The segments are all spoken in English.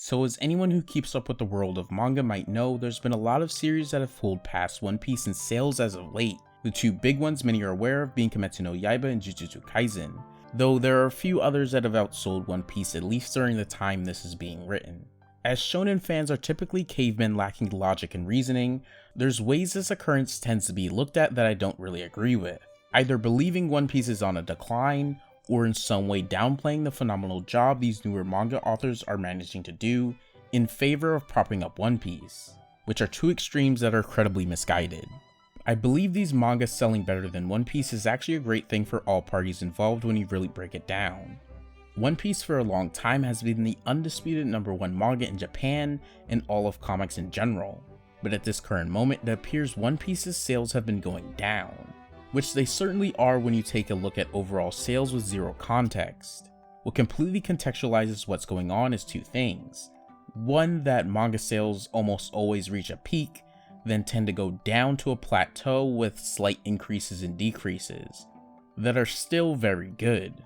So as anyone who keeps up with the world of manga might know, there's been a lot of series that have pulled past One Piece in sales as of late. The two big ones many are aware of being Kimetsu No Yaiba and Jujutsu Kaisen, though there are a few others that have outsold One Piece at least during the time this is being written. As shonen fans are typically cavemen lacking logic and reasoning, there's ways this occurrence tends to be looked at that I don't really agree with, either believing One Piece is on a decline, or in some way downplaying the phenomenal job these newer manga authors are managing to do in favor of propping up One Piece, which are two extremes that are incredibly misguided. I believe these mangas selling better than One Piece is actually a great thing for all parties involved when you really break it down. One Piece for a long time has been the undisputed #1 manga in Japan and all of comics in general, but at this current moment it appears One Piece's sales have been going down, which they certainly are when you take a look at overall sales with zero context. What completely contextualizes what's going on is two things. One, that manga sales almost always reach a peak, then tend to go down to a plateau with slight increases and decreases, that are still very good.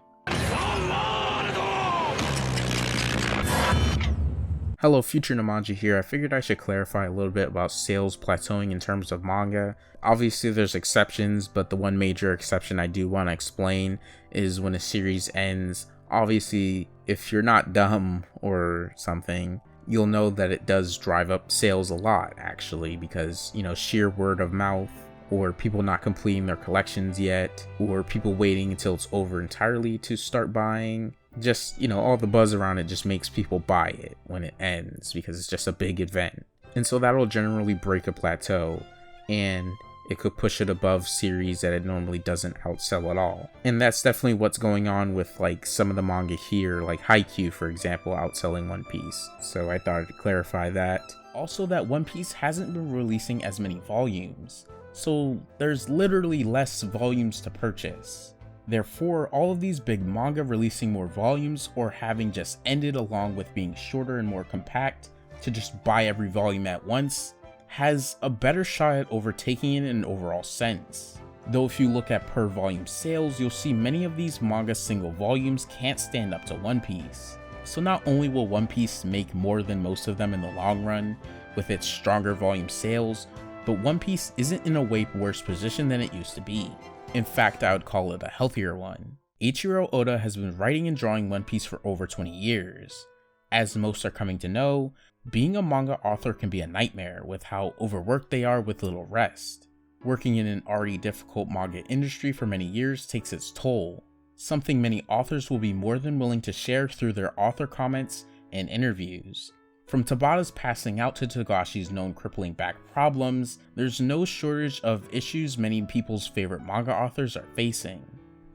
Hello, Future Namaji here. I figured I should clarify a little bit about sales plateauing in terms of manga. Obviously there's exceptions, but the one major exception I do want to explain is when a series ends. Obviously, if you're not dumb or something, you'll know that it does drive up sales a lot actually, because, sheer word of mouth, or people not completing their collections yet, or people waiting until it's over entirely to start buying. Just, all the buzz around it just makes people buy it when it ends because it's just a big event. And so that'll generally break a plateau, and it could push it above series that it normally doesn't outsell at all. And that's definitely what's going on with some of the manga here, like Haikyuu for example, outselling One Piece. So I thought I'd clarify that. Also, that One Piece hasn't been releasing as many volumes, so there's literally less volumes to purchase. Therefore, all of these big manga releasing more volumes or having just ended, along with being shorter and more compact to just buy every volume at once, has a better shot at overtaking it in an overall sense. Though if you look at per volume sales, you'll see many of these manga single volumes can't stand up to One Piece. So not only will One Piece make more than most of them in the long run with its stronger volume sales, but One Piece isn't in a way worse position than it used to be. In fact, I would call it a healthier one. Eiichiro Oda has been writing and drawing One Piece for over 20 years. As most are coming to know, being a manga author can be a nightmare with how overworked they are with little rest. Working in an already difficult manga industry for many years takes its toll, something many authors will be more than willing to share through their author comments and interviews. From Tabata's passing out to Takahashi's known crippling back problems, there's no shortage of issues many people's favorite manga authors are facing.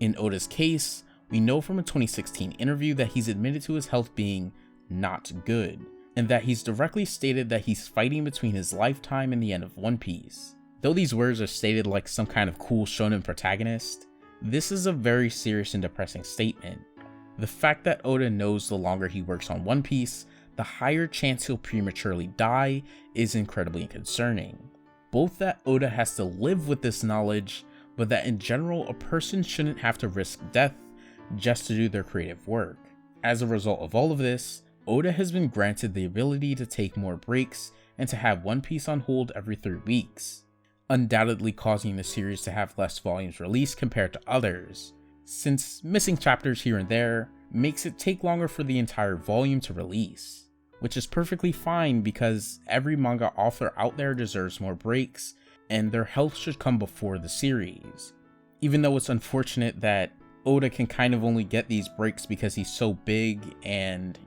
In Oda's case, we know from a 2016 interview that he's admitted to his health being not good, and that he's directly stated that he's fighting between his lifetime and the end of One Piece. Though these words are stated like some kind of cool shonen protagonist, this is a very serious and depressing statement. The fact that Oda knows the longer he works on One Piece, the higher chance he'll prematurely die is incredibly concerning. Both that Oda has to live with this knowledge, but that in general a person shouldn't have to risk death just to do their creative work. As a result of all of this, Oda has been granted the ability to take more breaks and to have One Piece on hold every 3 weeks, undoubtedly causing the series to have less volumes released compared to others, since missing chapters here and there makes it take longer for the entire volume to release. Which is perfectly fine because every manga author out there deserves more breaks, and their health should come before the series. Even though it's unfortunate that Oda can kind of only get these breaks because he's so big and,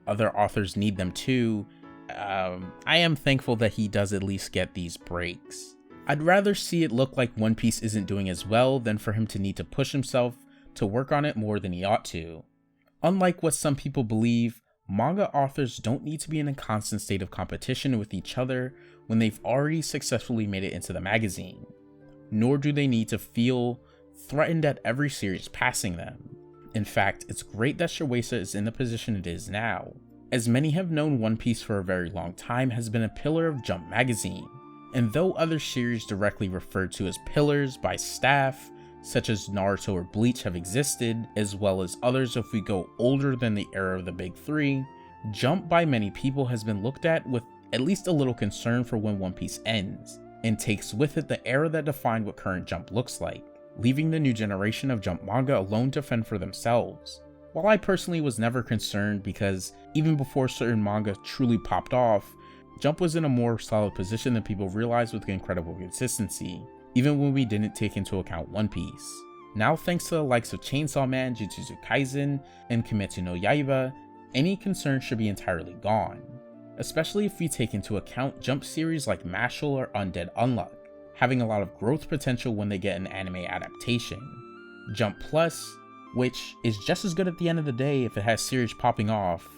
other authors need them too, I am thankful that he does at least get these breaks. I'd rather see it look like One Piece isn't doing as well than for him to need to push himself to work on it more than he ought to. Unlike what some people believe, manga authors don't need to be in a constant state of competition with each other when they've already successfully made it into the magazine, nor do they need to feel threatened at every series passing them. In fact, it's great that Shueisha is in the position it is now, as many have known One Piece for a very long time has been a pillar of Jump magazine, and though other series directly referred to as pillars by staff, such as Naruto or Bleach, have existed, as well as others if we go older than the era of the big three, Jump by many people has been looked at with at least a little concern for when One Piece ends, and takes with it the era that defined what current Jump looks like, leaving the new generation of Jump manga alone to fend for themselves. While I personally was never concerned because even before certain manga truly popped off, Jump was in a more solid position than people realized with incredible consistency, even when we didn't take into account One Piece. Now thanks to the likes of Chainsaw Man, Jujutsu Kaisen, and Kimetsu No Yaiba, any concern should be entirely gone, especially if we take into account Jump series like Mashle or Undead Unluck, having a lot of growth potential when they get an anime adaptation. Jump Plus, which is just as good at the end of the day if it has series popping off,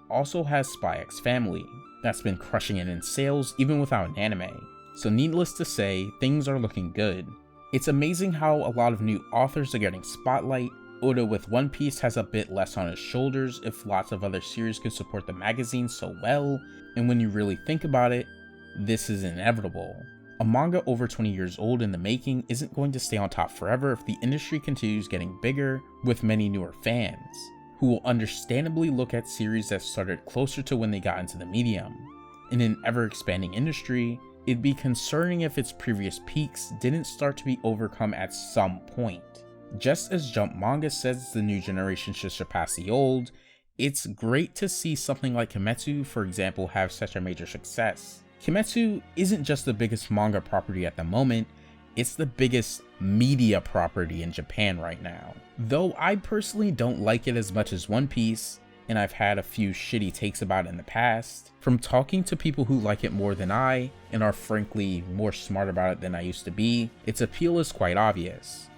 also has Spy X Family, that's been crushing it in sales even without an anime, so needless to say, things are looking good. It's amazing how a lot of new authors are getting spotlight. Oda with One Piece has a bit less on his shoulders if lots of other series could support the magazine so well, and when you really think about it, this is inevitable. A manga over 20 years old in the making isn't going to stay on top forever if the industry continues getting bigger with many newer fans, who will understandably look at series that started closer to when they got into the medium. In an ever-expanding industry, it'd be concerning if its previous peaks didn't start to be overcome at some point. Just as Jump manga says the new generation should surpass the old, it's great to see something like Kimetsu, for example, have such a major success. Kimetsu isn't just the biggest manga property at the moment, it's the biggest media property in Japan right now. Though I personally don't like it as much as One Piece, and I've had a few shitty takes about it in the past, from talking to people who like it more than I, and are frankly more smart about it than I used to be, its appeal is quite obvious.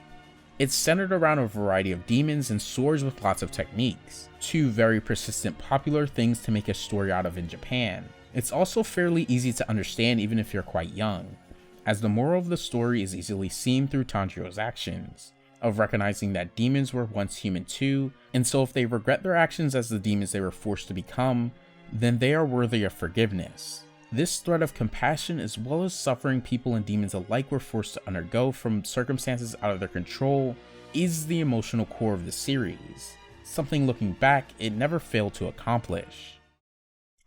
It's centered around a variety of demons and swords with lots of techniques, two very persistent popular things to make a story out of in Japan. It's also fairly easy to understand even if you're quite young, as the moral of the story is easily seen through Tanjiro's actions, of recognizing that demons were once human too, and so if they regret their actions as the demons they were forced to become, then they are worthy of forgiveness. This thread of compassion as well as suffering people and demons alike were forced to undergo from circumstances out of their control is the emotional core of the series, something looking back it never failed to accomplish.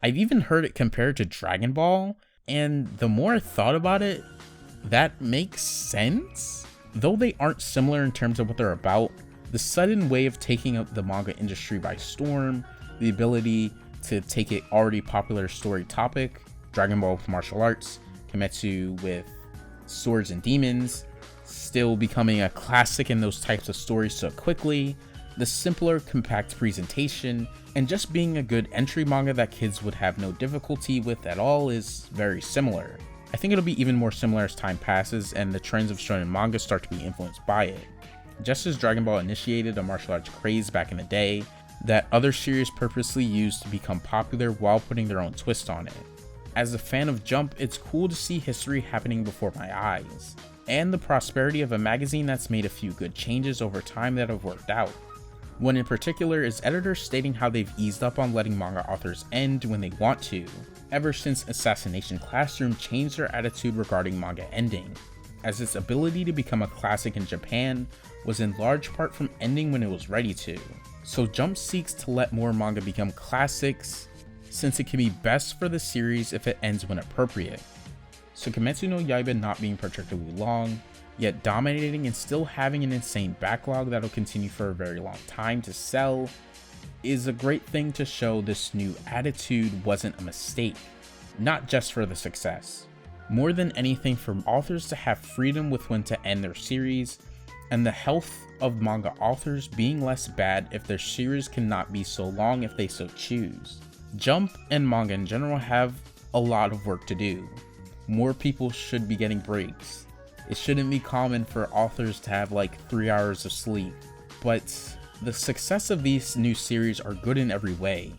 I've even heard it compared to Dragon Ball, and the more I thought about it, that makes sense? Though they aren't similar in terms of what they're about, the sudden way of taking up the manga industry by storm, the ability to take an already popular story topic, Dragon Ball with martial arts, Kimetsu with swords and demons, still becoming a classic in those types of stories so quickly, the simpler, compact presentation, and just being a good entry manga that kids would have no difficulty with at all is very similar. I think it'll be even more similar as time passes and the trends of shonen manga start to be influenced by it. Just as Dragon Ball initiated a martial arts craze back in the day, that other series purposely used to become popular while putting their own twist on it. As a fan of Jump, it's cool to see history happening before my eyes, and the prosperity of a magazine that's made a few good changes over time that have worked out. One in particular is editors stating how they've eased up on letting manga authors end when they want to, ever since Assassination Classroom changed their attitude regarding manga ending, as its ability to become a classic in Japan was in large part from ending when it was ready to. So Jump seeks to let more manga become classics, since it can be best for the series if it ends when appropriate. So Kimetsu no Yaiba not being particularly long, yet dominating and still having an insane backlog that'll continue for a very long time to sell, is a great thing to show this new attitude wasn't a mistake, not just for the success. More than anything, for authors to have freedom with when to end their series, and the health of manga authors being less bad if their series cannot be so long if they so choose. Jump and manga in general have a lot of work to do. More people should be getting breaks. It shouldn't be common for authors to have like 3 hours of sleep, but the success of these new series are good in every way.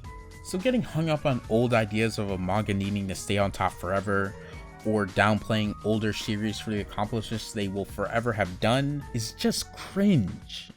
So getting hung up on old ideas of a manga needing to stay on top forever, or downplaying older series for the accomplishments they will forever have done, is just cringe.